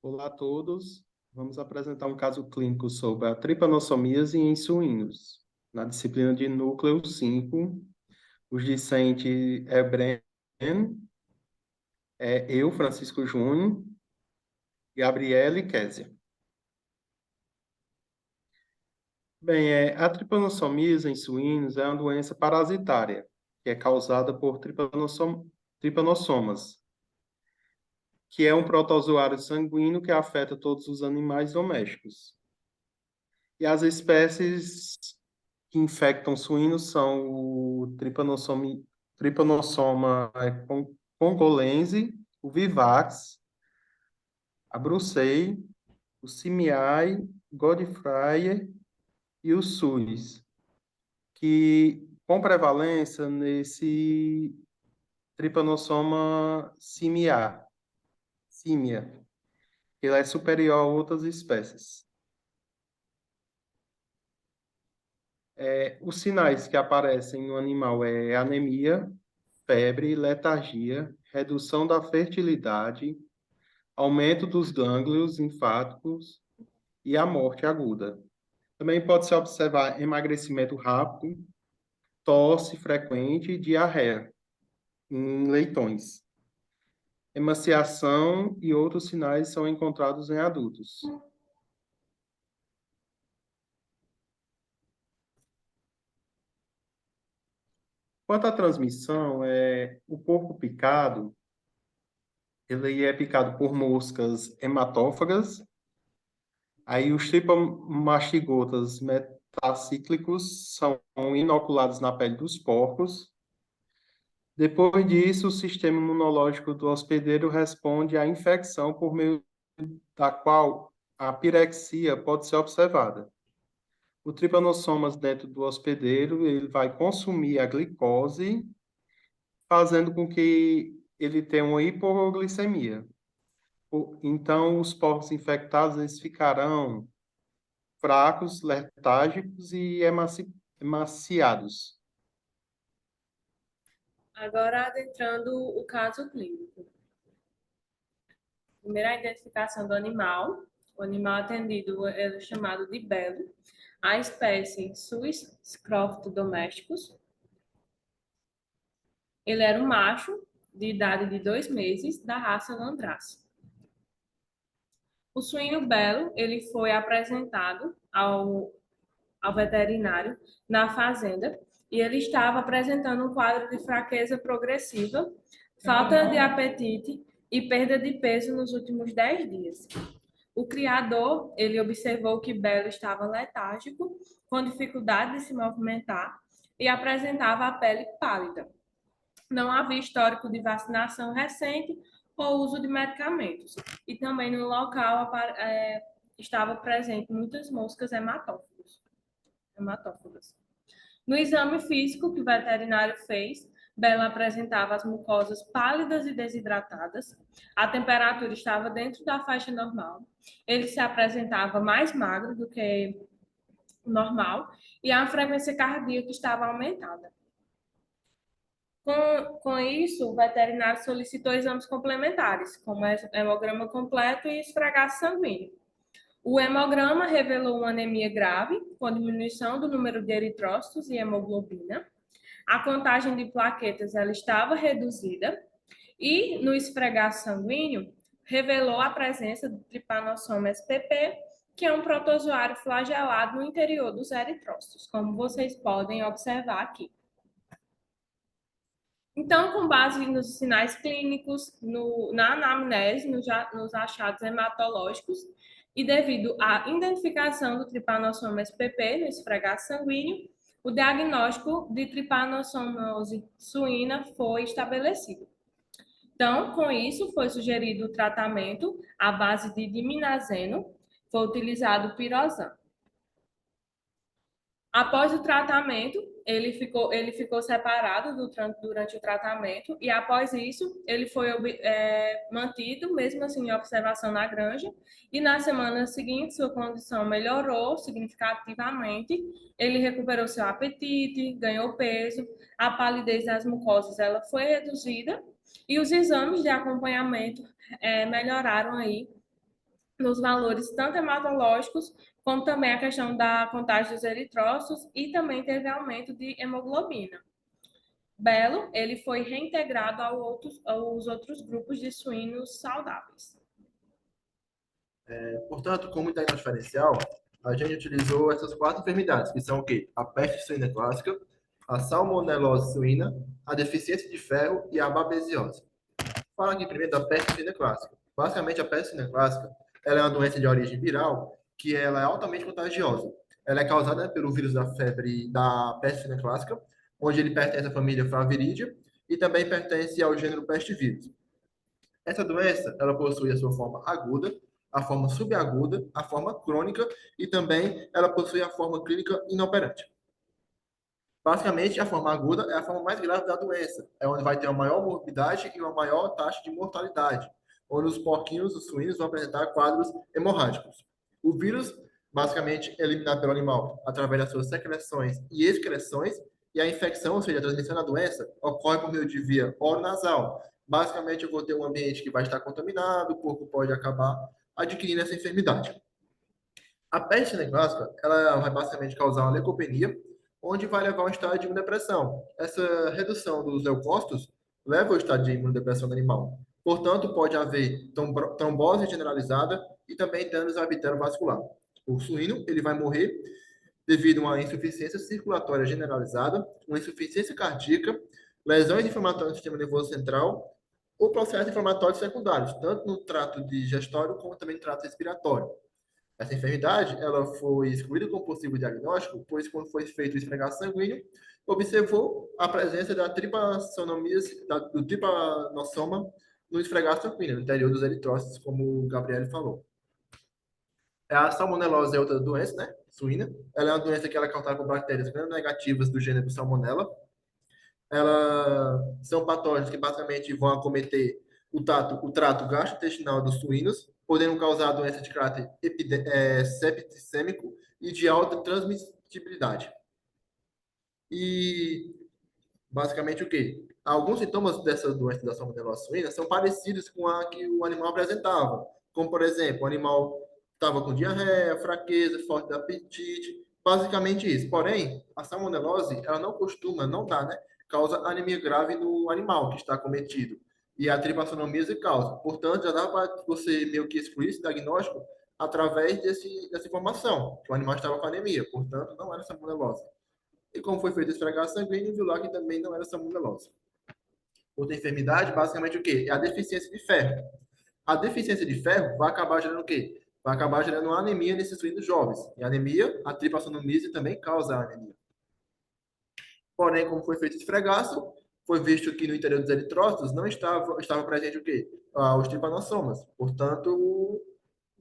Olá a todos. Vamos apresentar um caso clínico sobre a tripanossomíase em suínos. Na disciplina de núcleo 5, os discentes é Breno, eu, Francisco Júnior, Gabriele e Késia. Bem, a tripanossomíase em suínos é uma doença parasitária, que é causada por tripanossomas, que é um protozoário sanguíneo que afeta todos os animais domésticos. E as espécies que infectam suínos são o Trypanosoma congolense, o vivax, a brucei, o simiai, godefroy e o suis, que com prevalência nesse Trypanosoma simia, ele é superior a outras espécies. Os sinais que aparecem no animal é anemia, febre, letargia, redução da fertilidade, aumento dos gânglios linfáticos e a morte aguda. Também pode-se observar emagrecimento rápido, tosse frequente e diarreia em leitões. Emaciação e outros sinais são encontrados em adultos. Quanto à transmissão, o porco picado, ele é picado por moscas hematófagas. Aí os tripomastigotas metacíclicos são inoculados na pele dos porcos. Depois disso, o sistema imunológico do hospedeiro responde à infecção por meio da qual a pirexia pode ser observada. O tripanossomas dentro do hospedeiro, ele vai consumir a glicose, fazendo com que ele tenha uma hipoglicemia. Então, os porcos infectados, eles ficarão fracos, letárgicos e emaciados. Agora, adentrando o caso clínico. Primeiro, a identificação do animal. O animal atendido é chamado de belo. A espécie Suis scroft domesticus. Ele era um macho de idade de 2 meses, da raça Landrace. O suíno belo, ele foi apresentado ao veterinário na fazenda e ele estava apresentando um quadro de fraqueza progressiva, falta de apetite e perda de peso nos últimos 10 dias. O criador, ele observou que Belo estava letárgico, com dificuldade de se movimentar e apresentava a pele pálida. Não havia histórico de vacinação recente ou uso de medicamentos. E também no local estava presente muitas moscas hematófagas. No exame físico que o veterinário fez, Bela apresentava as mucosas pálidas e desidratadas, a temperatura estava dentro da faixa normal, ele se apresentava mais magro do que o normal e a frequência cardíaca estava aumentada. Com isso, o veterinário solicitou exames complementares, como hemograma completo e esfregaço sanguíneo. O hemograma revelou uma anemia grave, com diminuição do número de eritrócitos e hemoglobina. A contagem de plaquetas ela estava reduzida e no esfregaço sanguíneo revelou a presença do tripanossoma SPP, que é um protozoário flagelado no interior dos eritrócitos, como vocês podem observar aqui. Então, com base nos sinais clínicos, na anamnese, nos achados hematológicos, e devido à identificação do tripanossoma SPP no esfregaço sanguíneo, o diagnóstico de tripanossomose suína foi estabelecido. Então, com isso, foi sugerido o tratamento à base de diminazeno, foi utilizado pirozan. Após o tratamento, ele ficou separado durante o tratamento e após isso ele foi mantido, mesmo assim, em observação na granja e na semana seguinte sua condição melhorou significativamente, ele recuperou seu apetite, ganhou peso, a palidez das mucosas ela foi reduzida e os exames de acompanhamento melhoraram aí nos valores tanto hematológicos, como também a questão da contagem dos eritrócitos e também teve aumento de hemoglobina. Belo, ele foi reintegrado aos outros grupos de suínos saudáveis. Portanto, como unidade diferencial, a gente utilizou essas quatro enfermidades, que são o quê? A peste suína clássica, a salmonelose suína, a deficiência de ferro e a babesiose. Fala aqui primeiro da peste suína clássica. Basicamente, a peste suína clássica, ela é uma doença de origem viral que ela é altamente contagiosa. Ela é causada pelo vírus da febre da peste suína clássica, onde ele pertence à família Flaviridia e também pertence ao gênero pestivírus. Essa doença, ela possui a sua forma aguda, a forma subaguda, a forma crônica e também ela possui a forma clínica inoperante. Basicamente, a forma aguda é a forma mais grave da doença, é onde vai ter uma maior morbidade e uma maior taxa de mortalidade, onde os porquinhos, os suínos vão apresentar quadros hemorrágicos. O vírus, basicamente, é eliminado pelo animal através das suas secreções e excreções, e a infecção, ou seja, a transmissão da doença, ocorre por meio de via oronasal. Basicamente, eu vou ter um ambiente que vai estar contaminado, o corpo pode acabar adquirindo essa enfermidade. A peste neurálgica, ela vai basicamente causar uma leucopenia, onde vai levar a um estado de imunodepressão. Essa redução dos leucócitos leva ao estado de imunodepressão do animal. Portanto, pode haver trombose generalizada e também danos ao epitélio vascular. O suíno, ele vai morrer devido a uma insuficiência circulatória generalizada, uma insuficiência cardíaca, lesões inflamatórias do sistema nervoso central ou processos inflamatórios secundários, tanto no trato digestório como também no trato respiratório. Essa enfermidade, ela foi excluída como possível diagnóstico, pois quando foi feito o esfregar sanguíneo, observou a presença da tripanossomia, do tripanossoma no esfregar sanguíneo, no interior dos eritrócitos, como o Gabriel falou. A salmonelose é outra doença, né? Suína. Ela é uma doença que ela é causada por bactérias gram-negativas do gênero Salmonella. Elas são patógenos que basicamente vão acometer o trato gastrointestinal dos suínos, podendo causar doença de caráter septicêmico e de alta transmissibilidade. E basicamente o quê? Alguns sintomas dessa doença da salmonelose suína são parecidos com a que o animal apresentava, como por exemplo, o animal estava com diarreia, fraqueza, falta de apetite, basicamente isso. Porém, a salmonelose, ela não costuma, não dá, né? Causa anemia grave no animal que está cometido. E a tripassonomia causa. Portanto, já dá para você meio que excluir esse diagnóstico através dessa informação, que o animal estava com anemia. Portanto, não era salmonelose. E como foi feito esse esfregar sanguíneo, viu lá que também não era salmonelose. Outra enfermidade, basicamente o quê? É a deficiência de ferro. A deficiência de ferro vai acabar gerando o quê? Vai acabar gerando uma anemia nesses suínos jovens. E a anemia, a tripassonomia também causa anemia. Porém, como foi feito esse fregaço, foi visto que no interior dos eritrócitos não estava presente o quê? Os tripanossomas. Portanto,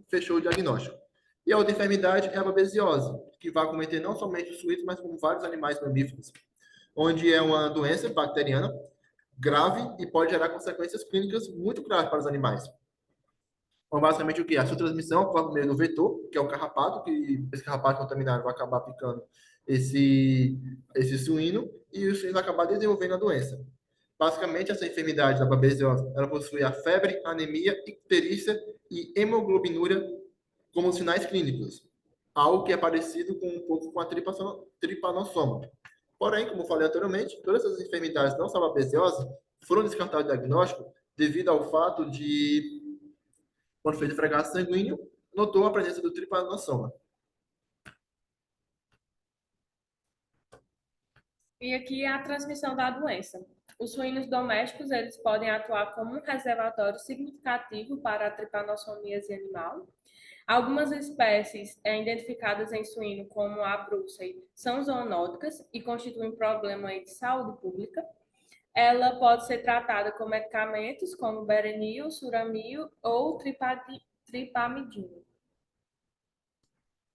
fechou o diagnóstico. E a outra enfermidade é a babesiose, que vai acometer não somente os suínos, mas como vários animais mamíferos, onde é uma doença bacteriana grave e pode gerar consequências clínicas muito graves para os animais. Então, basicamente, o que? A sua transmissão ocorre por meio do vetor, que é o carrapato, que esse carrapato contaminado vai acabar picando esse suíno e o suíno vai acabar desenvolvendo a doença. Basicamente, essa enfermidade da babesiose, ela possui a febre, anemia, icterícia e hemoglobinúria como sinais clínicos, algo que é parecido com um pouco com a tripanossoma. Porém, como falei anteriormente, todas essas enfermidades, não só a babesiose, foram descartadas do diagnóstico devido ao fato de quando fez o fregaço sanguíneo, notou a presença do tripanossoma. E aqui é a transmissão da doença. Os suínos domésticos, eles podem atuar como um reservatório significativo para a tripanossomíase animal. Algumas espécies identificadas em suíno, como a brucei, são zoonóticas e constituem problema de saúde pública. Ela pode ser tratada com medicamentos como berenil, suramil ou tripamidina.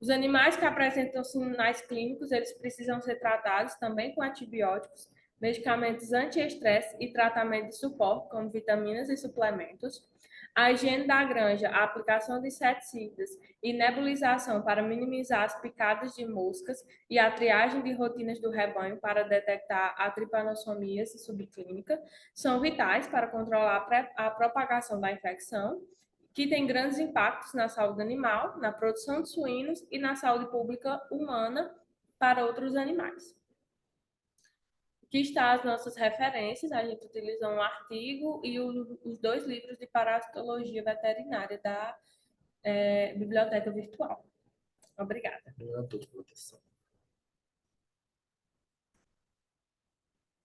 Os animais que apresentam sinais clínicos, eles precisam ser tratados também com antibióticos, medicamentos anti-estresse e tratamento de suporte, como vitaminas e suplementos. A higiene da granja, a aplicação de inseticidas e nebulização para minimizar as picadas de moscas e a triagem de rotinas do rebanho para detectar a tripanossomíase subclínica são vitais para controlar a propagação da infecção que tem grandes impactos na saúde animal, na produção de suínos e na saúde pública humana para outros animais. Aqui está as nossas referências, a gente utilizou um artigo e os 2 livros de parasitologia veterinária da Biblioteca Virtual. Obrigada. Obrigado a todos pela atenção.